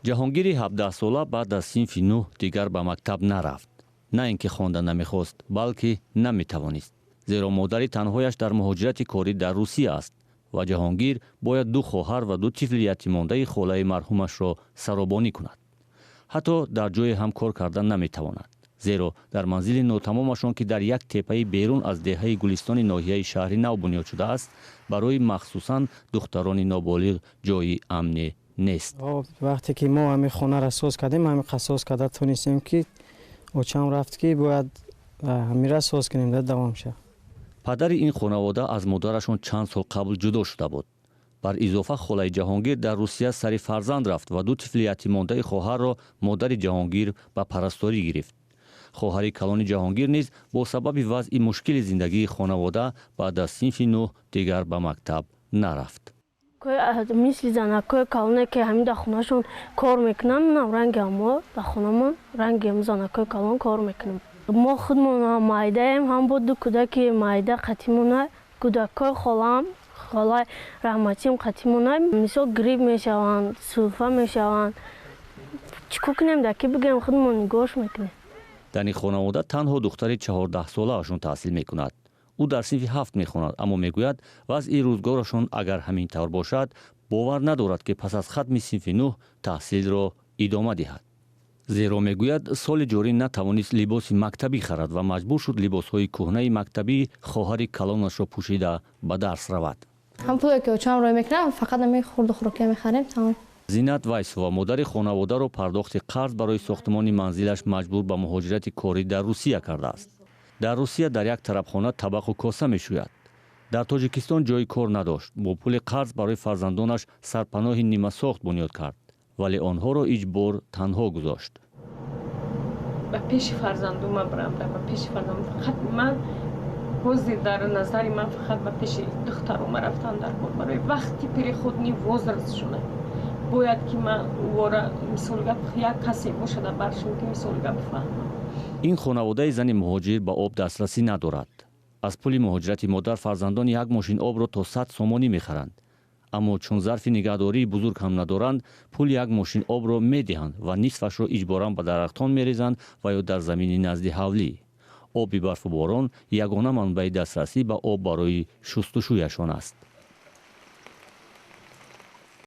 ҷаҳонгири 17 сола баъд аз синфи 9 дигар ба мактаб нарафт. На ин ки хонда намехост, балки наметавонист. зеро модари танҳояш дар муҳоҷирати корӣ дар Русия аст ва ҷаҳонгир бояд 2 хоҳар ва 2 тифли ятимондаи холаи марҳумашро саробонӣ кунад. ҳатто дар ҷое ҳам кор кардан наметавонад. зеро дар манзили нотамомашон ки дар як теппаи берун аз деҳаи гулистони ноҳияи шаҳри нав бунёд шудааст, барои махсусан духтарони ноболиғ ҷойи амне нест. вақте ки мо ҳами хонаро соз кардем, ҳами қасос карда тонистем ки очам рафт ки бояд ҳамира соз кунем дар давом шав. падари ин хонавода аз модарашон чанд сол қабл ҷудо шуда буд. бар изофа холаи ҷаҳонгир дар Русия сари фарзанд рафт ва 2 тифли ятимондаи хоҳарро модари ҷаҳонгир ба парасторӣ гирифт. хоҳари калони ҷаҳонгир низ бо сабаби вазъи мушкили зиндагии хонавода баъд аз синфи 9 дигар ба мактаб нарафт. мисли занакои калоне ки ҳамин дар хонашон кор мекунам, ранги мо дар хонамон ранги занакои калон кор мекунам. мо худмон майдаем, ҳам бо 2 кӯдаки майда қатимона, кӯдакои холаам, холаи раҳматиам қатимона, мисол гриб мешаванд, сурфа мешаванд. чикор кунем дар ки бигем худмон нигоҳш мекунем. дар ин хонавода танҳо духтари 14 солаашон таҳсил мекунад. ӯ дар синфи 7 мехонад, аммо мегӯяд вазъи рӯзгорашон агар ҳамин тавр бошад, бовар надорад ки пас аз хатми синфи 9 таҳсилро идома диҳад. зеро мегӯяд соли ҷорӣ натавонист либоси мактабӣ харад ва маҷбур шуд либосҳои кӯҳнаи мактабии хоҳари калонашро пӯшида ба дарс равад. ҳам пуле ки очам рой мекунам, фақат ами хурду хӯрокия мехарем, тамом. зинат вайсова модари хонаводаро пардохти қарз барои сохтмони манзилаш маҷбур ба муҳоҷирати корӣ дар Русия кардааст. дар Русия дар як тарабхона табақу коса мешӯяд. дар Тоҷикистон ҷои кор надошт. бо пули қарз барои фарзандонаш сарпаноҳи нимасохт бунёд кард, вале онҳоро иҷбор танҳо гузошт. ба пеши фарзандума бурам, ба пеши фарзандум фақат ман ҳозир дар назари ман фақат ба пеши духтарума рафтан дар бор барои вақти переходни возраст шуда. бояд ки ман вора мисоли гап як касе бошад баршим ки мисоли гап фаҳмам. ин хонаводаи зани муҳоҷир ба об дастрасӣ надорад. аз пули муҳоҷирати модар фарзандон як мошин обро то 100 сомонӣ мехаранд. аммо чун зарфи нигаҳдории бузург ҳам надоранд, пули як мошин обро медиҳанд ва нисфашро иҷборан ба дарахтон мерезанд ва ё дар замини назди ҳавлӣ. оби барфу борон ягона манбаи дастрасӣ ба об барои шустушӯяшон аст.